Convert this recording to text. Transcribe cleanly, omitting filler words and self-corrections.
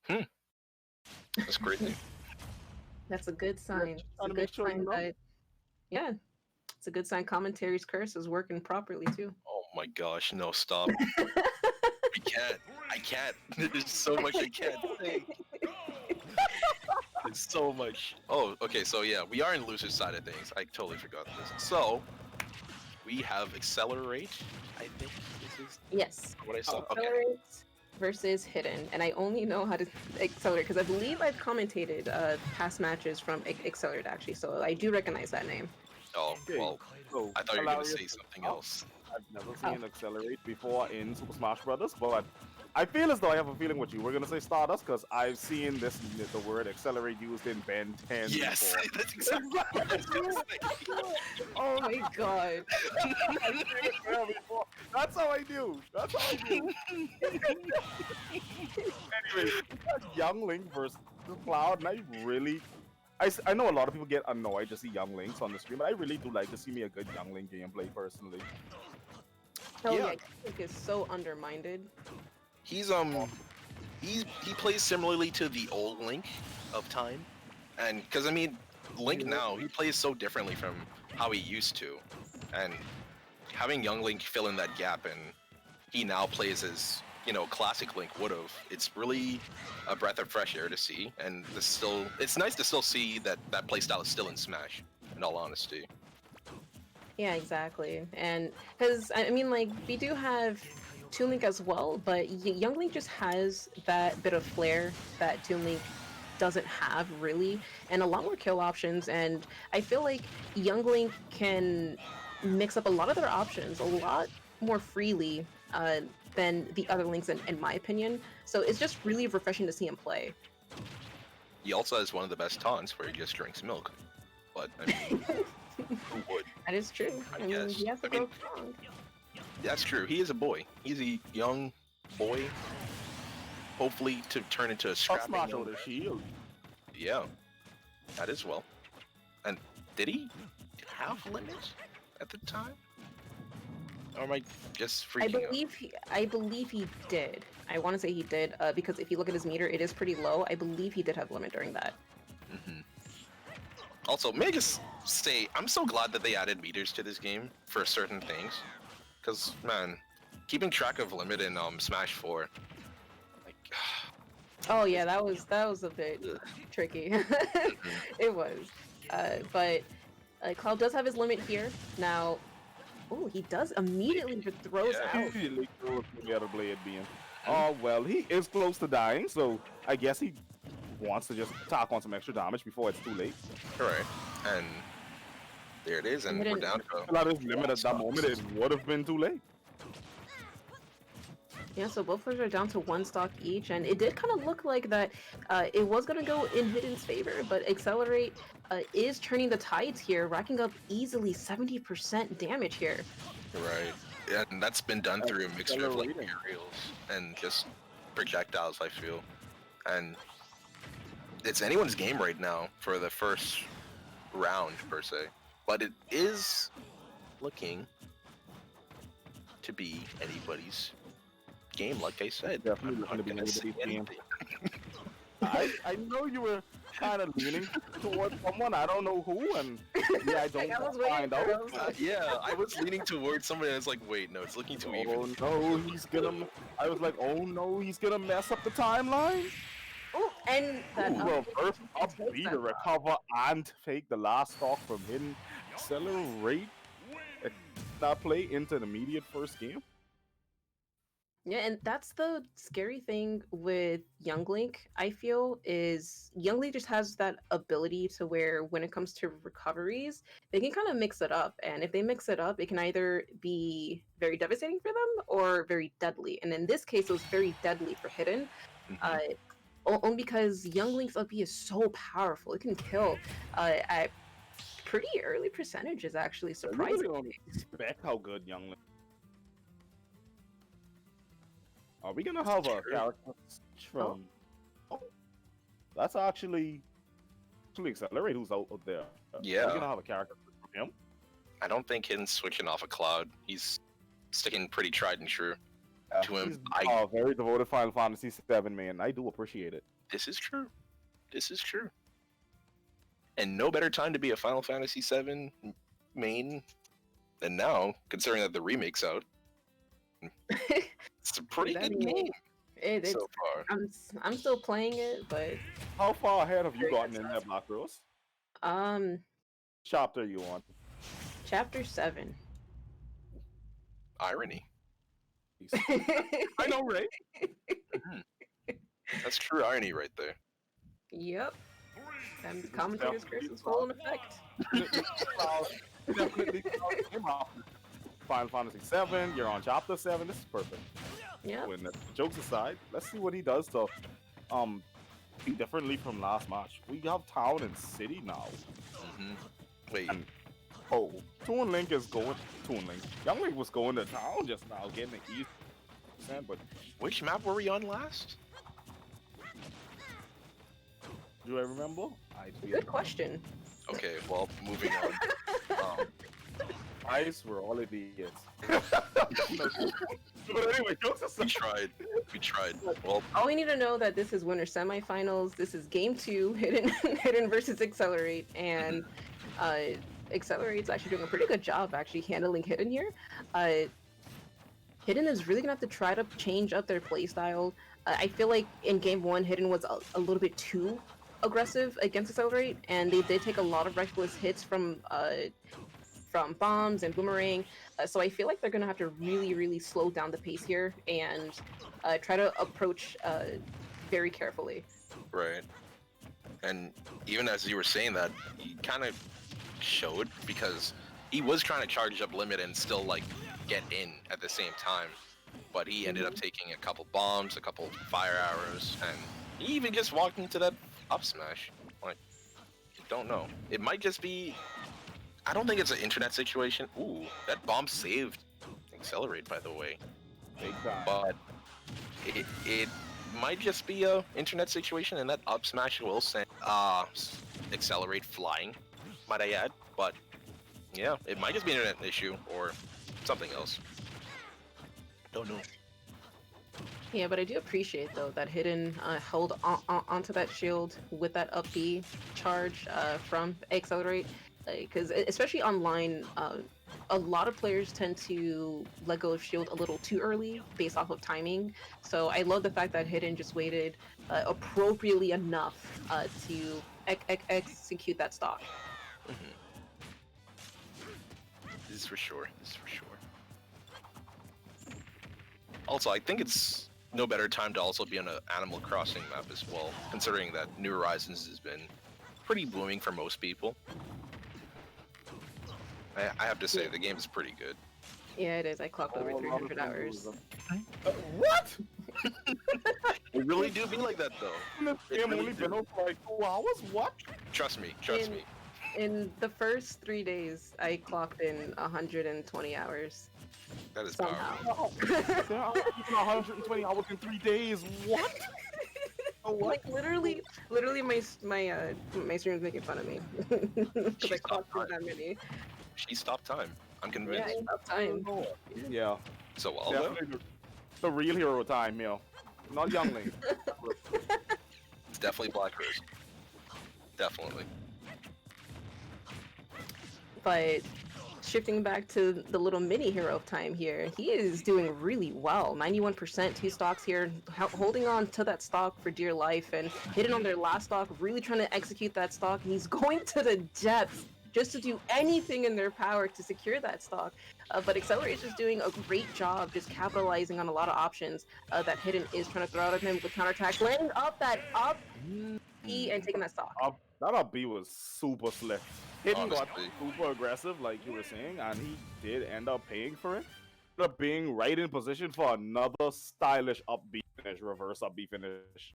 That's crazy. That's a good sign. It's Trying a to make good sure you sign know. that, yeah, it's a good sign commentary's curse is working properly too. Oh my gosh, no, stop. I can't. There's so much I can't say. There's so much. Oh, okay, so yeah, we are in loser's side of things. I totally forgot this. So, we have XLR8, I think this is Yes. what I saw. Okay. Accelerate versus hidden, and I only know how to accelerate because I believe I've commentated past matches from Accelerate actually, so I do recognize that name. Oh, Okay, well, so I thought you were going to say hilarious. something else. I've never seen Accelerate before in Super Smash Brothers, but I feel as though I have a feeling what you were gonna say Stardust, because I've seen the word Accelerate used in Ben 10 Yes, before. that's exactly what I was going to say. Oh my god. I've seen it there before. That's how I do. That's how I do. Anyway, Young Link versus Cloud, and I know a lot of people get annoyed to see Young Links on the stream, but I really do like to see me a good Young Link gameplay personally. Oh Yeah. yeah, Link is so undermined. He plays similarly to the old Link of time, and because I mean, Link now he plays so differently from how he used to, and having young Link fill in that gap, and he now plays as classic Link would have. It's really a breath of fresh air to see, and it's nice to still see that playstyle is still in Smash. In all honesty. Yeah, exactly. And because I mean, like we do have Toon Link as well, but Young Link just has that bit of flair that Toon Link doesn't have really, and a lot more kill options. And I feel like Young Link can mix up a lot of their options a lot more freely than the other Links, in my opinion. So it's just really refreshing to see him play. He also has one of the best taunts where he just drinks milk. But I mean, who would? That is true. I mean, guess. he has to I mean, grow strong. That's true. He is a boy. He's a young boy. Hopefully to turn into a Up scrappy Smash young over the shield. Yeah, that is well. And did he have limits at the time? Or am I just freaking out? I believe he did. I want to say he did because if you look at his meter, it is pretty low. I believe he did have limit during that. Mm-hmm. Also, may I just say, I'm so glad that they added meters to this game for certain things. Because, man, keeping track of limit in Smash 4, like... Oh yeah, that was a bit tricky. It was. But Cloud does have his limit here. Now, oh, he does immediately just throws out. Immediately throws the other blade beam. Oh, well, he is close to dying, so I guess he wants to just tack on some extra damage before it's too late. Correct. And there it is, and we're down to... A lot of his limit at that moment, it would have been too late. Yeah, so both players are down to one stock each, and it did kind of look like that it was going to go in Hidden's favor, but Accelerate is turning the tides here, racking up easily 70% damage here. Right. Yeah, and that's been done through a mixture of like aerials and just projectiles, I feel. And it's anyone's game right now for the first round, per se. But it is looking to be anybody's game, like I said. Definitely looking to be anybody's game. I know you were kind of leaning towards someone. I don't know who, and yeah, I don't find out. Yeah, I was leaning towards somebody, and I was like, wait, no, it's looking too even. Oh no, he's gonna... I was like, oh no, he's gonna mess up the timeline. Oh, and that reverse up B to recover and take the last stock from Hidden. Accelerate that play into the immediate first game. Yeah, and that's the scary thing with Young Link, I feel, is Young Link just has that ability to where when it comes to recoveries, they can kind of mix it up. And if they mix it up, it can either be very devastating for them or very deadly. And in this case, it was very deadly for Hidden. Only because Young Link's up B is so powerful. It can kill at pretty early percentages, actually, surprisingly. I really don't expect how good Young Link. Are we gonna have a character from? Oh, that's actually Accelerate who's out there. Yeah, we're gonna have a character from him. I don't think Hidden's switching off a Cloud. He's sticking pretty tried and true. to him. He's very devoted Final Fantasy VII man. I do appreciate it. This is true. This is true. And no better time to be a Final Fantasy VII main than now, considering that the remake's out. It's a pretty good game so far. I'm still playing it, but How far ahead have you gotten in there, Black Rose? Chapter are you on? Chapter 7. Irony. I know, right? That's true irony right there. Yep. And commentator's curse is full in effect. Definitely. Final Fantasy VII, you're on Chapter 7. This is perfect. Yeah. When jokes aside, let's see what he does to be differently from last match. We have Town and City now. Wait. And, Toon Link is going. Toon Link. Young Link was going to Town just now, getting the east. But Which map were we on last? do I remember? Good question. Okay, well, moving on. Guys, we're all idiots. But anyway, jokes aside. We tried. Well, All we need to know that this is winter semifinals. This is game 2, Hidden versus XLR8, and XLR8's actually doing a pretty good job actually handling Hidden here. Hidden is really gonna have to try to change up their playstyle. I feel like in game 1, Hidden was a little bit too aggressive against XLR8, and they did take a lot of reckless hits from bombs and boomerang. So I feel like they're gonna have to really slow down the pace here and try to approach very carefully. right. And even as you were saying that, he kind of showed, because he was trying to charge up limit and still like get in at the same time, but he ended up taking a couple bombs, a couple fire arrows, and he even just walked into that up smash. Like, don't know. It might just be. I don't think it's an internet situation. Ooh, that bomb saved Accelerate, by the way. Big time. But it might just be a internet situation, and that up smash will send Accelerate flying, might I add. But yeah, it might just be an internet issue or something else. Don't know. Yeah, but I do appreciate though that Hidden held onto that shield with that up B charge from Accelerate, because especially online, a lot of players tend to let go of shield a little too early based off of timing. So I love the fact that Hidden just waited appropriately enough to execute that stock. This is for sure. This is for sure. Also, I think it's no better time to also be on an Animal Crossing map as well, considering that New Horizons has been pretty booming for most people. I have to say, the game is pretty good. Yeah, it is. I clocked over 300 hours. What? It really do be like that, though. This game only been on for like 2 hours? What? Trust me, trust me. In the first 3 days, I clocked in 120 hours. That is Somehow. powerful. There are 120 hours in 3 days. What? Like literally, my stream's making fun of me because I clocked in that many. She stopped time. I'm convinced. Yeah, it's time. Yeah. So well, though, Definitely the real hero time, yo. Not Young Link. it's definitely Black Rose. Definitely. But shifting back to the little mini hero of time here, he is doing really well. 91%, 2 stocks here, holding on to that stock for dear life, and hitting on their last stock, really trying to execute that stock. And he's going to the depths just to do anything in their power to secure that stock. But Accelerate is just doing a great job just capitalizing on a lot of options that Hidden is trying to throw out at him with counterattack, landing up that up E and taking that stock. That up B was super slick. Hidden got Honestly. super aggressive, like you were saying, and he did end up paying for it. Ended up being right in position for another stylish up B finish, reverse up B finish.